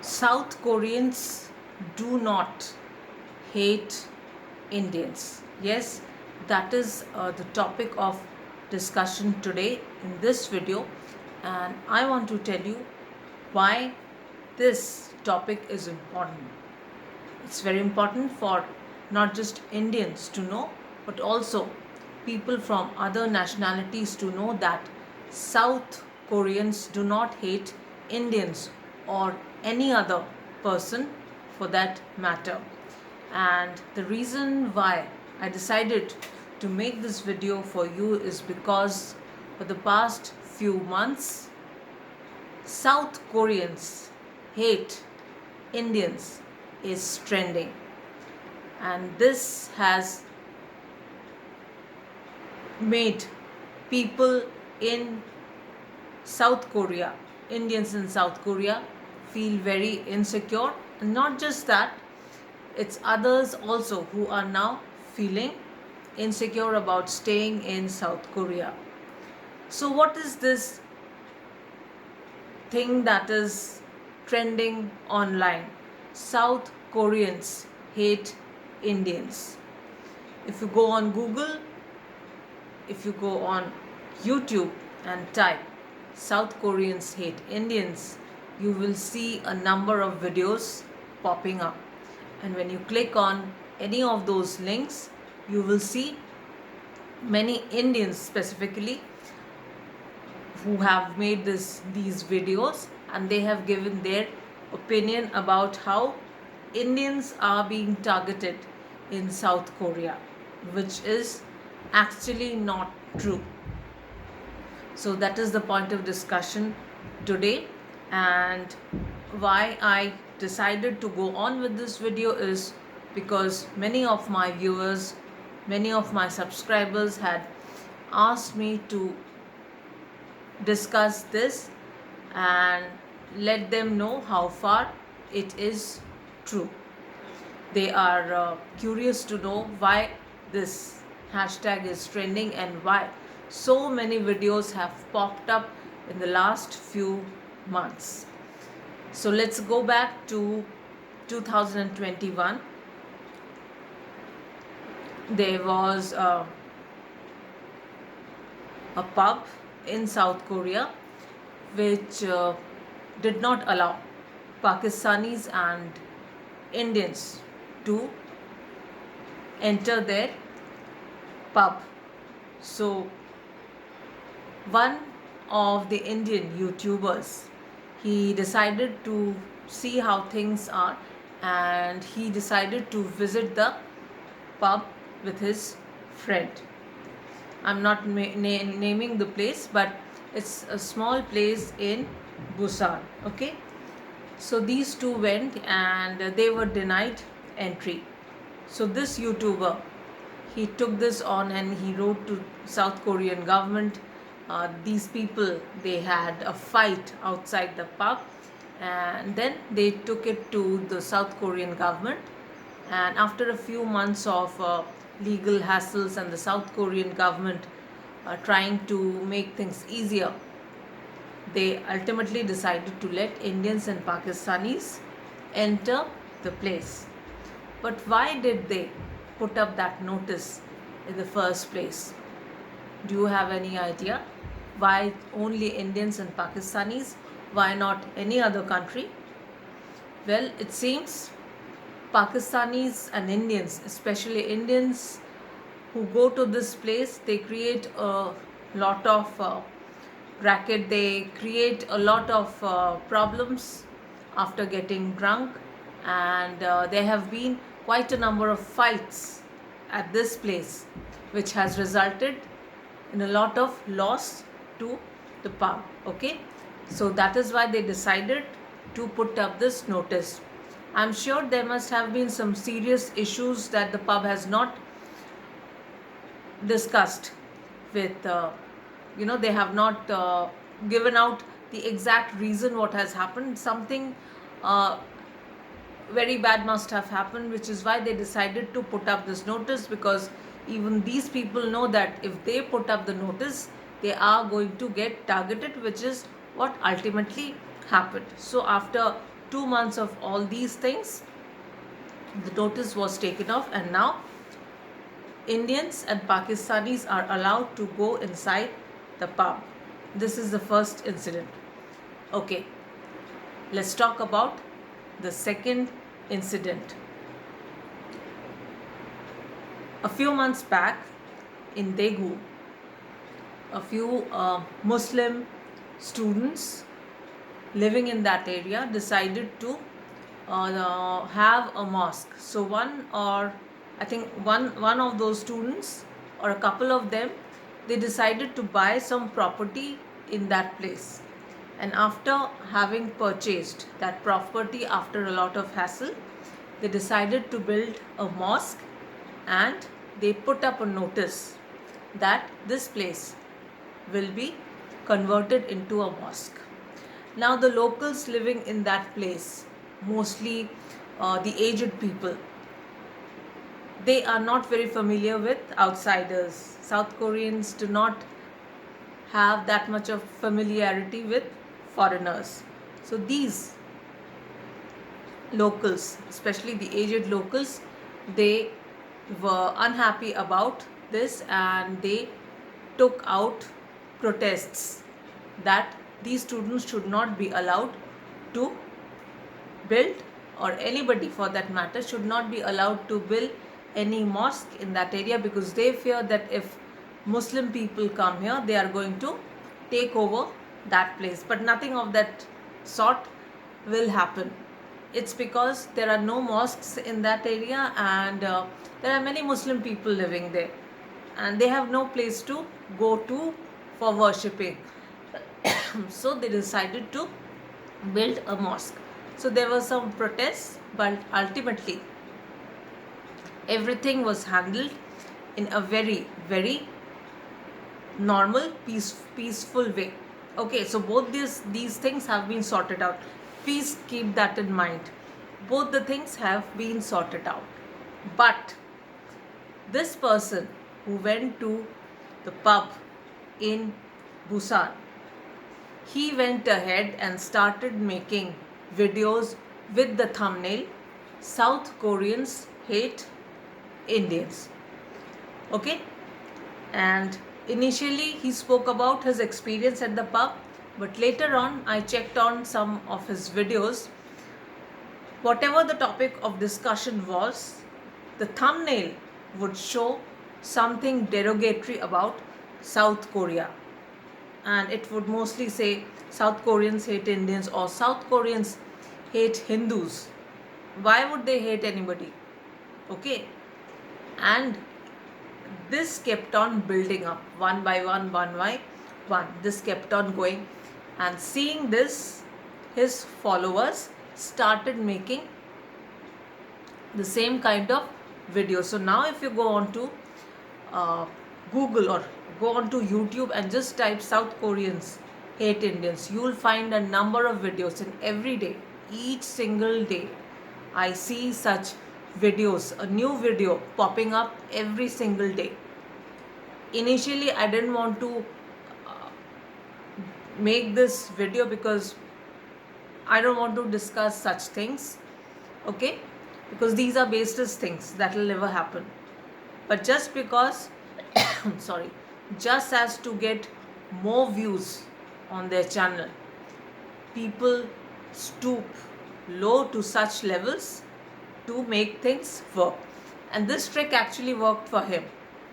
South Koreans do not hate Indians. Yes, that is the topic of discussion today in this video, and I want to tell you why this topic is important. It's very important for not just Indians to know, but also people from other nationalities to know that South Koreans do not hate Indians or any other person for that matter. And the reason why I decided to make this video for you is because for the past few months, South Koreans hate Indians is trending, and this has made people in South Korea, Indians in South Korea, feel very insecure. And not just that, it's others also who are now feeling insecure about staying in South Korea. So, what is this thing that is trending online? South Koreans hate Indians. If you go on Google, if you go on YouTube and type South Koreans hate Indians, you will see a number of videos popping up. And when you click on any of those links, you will see many Indians specifically who have made these videos, and they have given their opinion about how Indians are being targeted in South Korea, which is actually not true. So that is the point of discussion today, and why I decided to go on with this video is because many of my viewers, many of my subscribers had asked me to discuss this and let them know how far it is true. They are curious to know why this hashtag is trending and why so many videos have popped up in the last few months. So let's go back to 2021. There was a pub in South Korea which did not allow Pakistanis and Indians to enter their pub. So one of the Indian YouTubers, he decided to see how things are, and he decided to visit the pub with his friend. I'm not naming the place, but it's a small place in Busan. Okay, so these two went and they were denied entry. So this YouTuber, he took this on and he wrote to South Korean government. These people, they had a fight outside the pub, and then they took it to the South Korean government. And after a few months of legal hassles and the South Korean government trying to make things easier, they ultimately decided to let Indians and Pakistanis enter the place. But why did they put up that notice in the first place? Do you have any idea? Why only Indians and Pakistanis? Why not any other country? Well, it seems Pakistanis and Indians, especially Indians who go to this place, they create a lot of racket, they create a lot of problems after getting drunk, and there have been quite a number of fights at this place, which has resulted in a lot of loss to the pub. Okay, so that is why they decided to put up this notice. I'm sure there must have been some serious issues that the pub has not discussed with, they have not given out the exact reason what has happened. Something very bad must have happened, which is why they decided to put up this notice, because even these people know that if they put up the notice, they are going to get targeted, which is what ultimately happened. So after 2 months of all these things, the notice was taken off, and now Indians and Pakistanis are allowed to go inside the pub. This is the first incident. Okay, let's talk about the second incident. A few months back in Daegu, a few Muslim students living in that area decided to have a mosque. So one of those students or a couple of them, they decided to buy some property in that place. And after having purchased that property after a lot of hassle, they decided to build a mosque, and they put up a notice that this place will be converted into a mosque. Now the locals living in that place, mostly the aged people, they are not very familiar with outsiders. South Koreans do not have that much of familiarity with foreigners. So these locals, especially the aged locals, they were unhappy about this, and they took out protests that these students should not be allowed to build, or anybody for that matter should not be allowed to build any mosque in that area, because they fear that if Muslim people come here, they are going to take over that place. But nothing of that sort will happen. It's because there are no mosques in that area, and there are many Muslim people living there, and they have no place to go to for worshipping. So they decided to build a mosque. So there were some protests, but ultimately everything was handled in a very, very normal, peaceful way. Okay, so both these things have been sorted out. Please keep that in mind. Both the things have been sorted out. But this person who went to the pub in Busan, he went ahead and started making videos with the thumbnail, South Koreans hate Indians. Okay, and initially he spoke about his experience at the pub, but later on I checked on some of his videos. Whatever the topic of discussion was, the thumbnail would show something derogatory about South Korea, and it would mostly say South Koreans hate Indians or South Koreans hate Hindus. Why would they hate anybody? Okay, and this kept on building up one by one, one by one. This kept on going, and seeing this, his followers started making the same kind of videos. So now if you go on to Google or go on to YouTube and just type South Koreans hate Indians, you will find a number of videos, and every day, each single day, I see such videos, a new video popping up every single day. Initially I didn't want to make this video because I don't want to discuss such things, okay, because these are baseless things that will never happen. But just because sorry, just as to get more views on their channel, people stoop low to such levels to make things work. And this trick actually worked for him.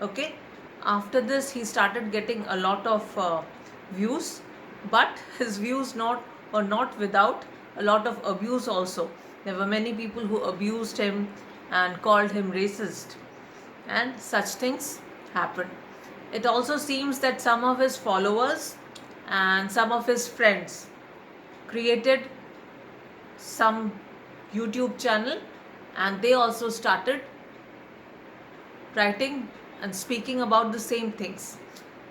Okay, after this he started getting a lot of views, but his views were not without a lot of abuse also. There were many people who abused him and called him racist, and such things happened. It also seems that some of his followers and some of his friends created some YouTube channel, and they also started writing and speaking about the same things.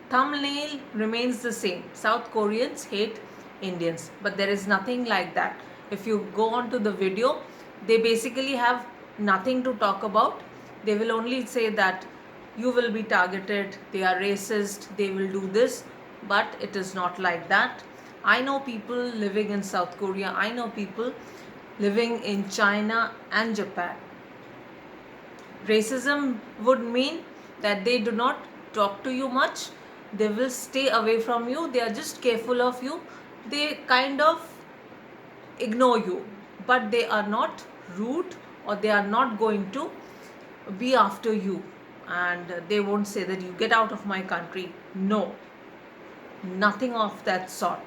Thumbnail remains the same, South Koreans hate Indians, but there is nothing like that. If you go on to the video, they basically have nothing to talk about. They will only say that you will be targeted, they are racist, they will do this, but it is not like that. I know people living in South Korea, I know people living in China and Japan. Racism would mean that they do not talk to you much, they will stay away from you, they are just careful of you, they kind of ignore you, but they are not rude or they are not going to be after you, and they won't say that you get out of my country. No, nothing of that sort.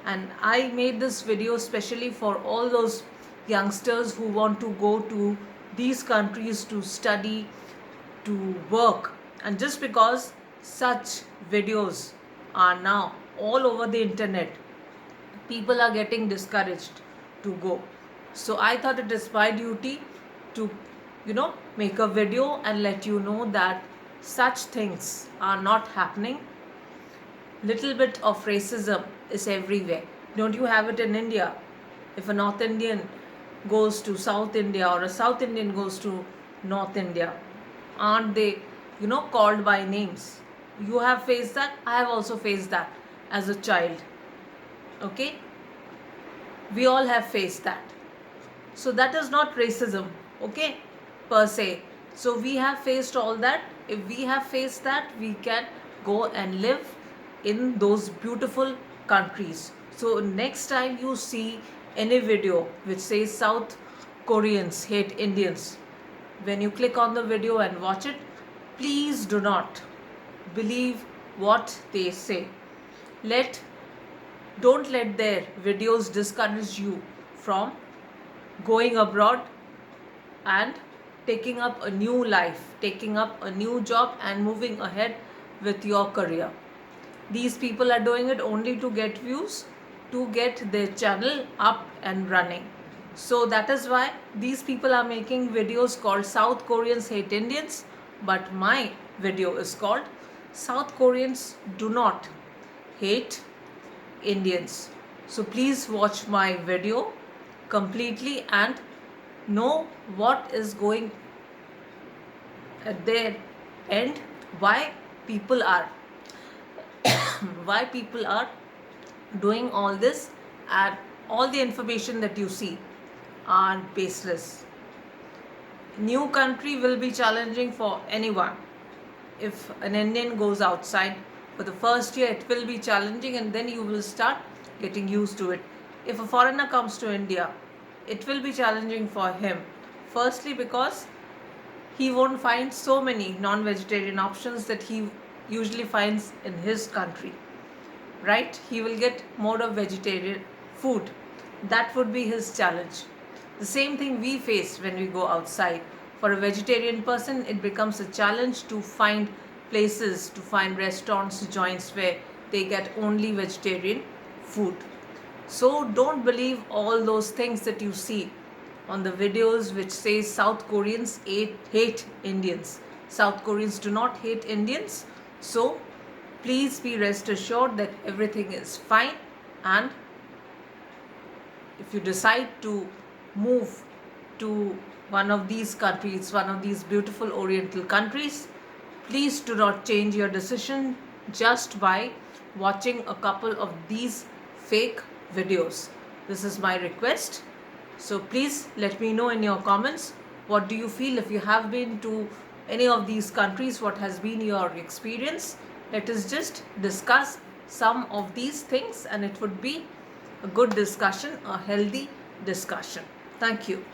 And I made this video especially for all those youngsters who want to go to these countries to study, to work. And just because such videos are now all over the internet, people are getting discouraged to go. So I thought it is my duty to, make a video and let you know that such things are not happening. Little bit of racism is everywhere. Don't you have it in India? If a North Indian goes to South India or a South Indian goes to North India, aren't they, called by names? You have faced that. I have also faced that as a child. Okay? We all have faced that. So that is not racism, okay, per se. So we have faced all that. If we have faced that, we can go and live in those beautiful countries. So next time you see any video which says South Koreans hate Indians, when you click on the video and watch it, please do not believe what they say. Don't let their videos discourage you from going abroad and taking up a new life, taking up a new job and moving ahead with your career. These people are doing it only to get views, to get their channel up and running. So that is why these people are making videos called South Koreans hate Indians, but my video is called South Koreans do not hate Indians. So please watch my video completely and know what is going at their end, why people are doing all this, and all the information that you see are baseless. New country will be challenging for anyone. If an Indian goes outside for the first year, it will be challenging, and then you will start getting used to it. If a foreigner comes to India, it will be challenging for him. Firstly, because he won't find so many non-vegetarian options that he usually finds in his country, right? He will get more of vegetarian food. That would be his challenge. The same thing we face when we go outside. For a vegetarian person, it becomes a challenge to find places, to find restaurants, joints where they get only vegetarian food. So don't believe all those things that you see on the videos which say South Koreans hate Indians. South Koreans do not hate Indians. So please be rest assured that everything is fine, and if you decide to move to one of these countries, one of these beautiful oriental countries, please do not change your decision just by watching a couple of these fake videos. This is my request. So please let me know in your comments, what do you feel? If you have been to any of these countries, what has been your experience? Let us just discuss some of these things, and it would be a good discussion, a healthy discussion. Thank you.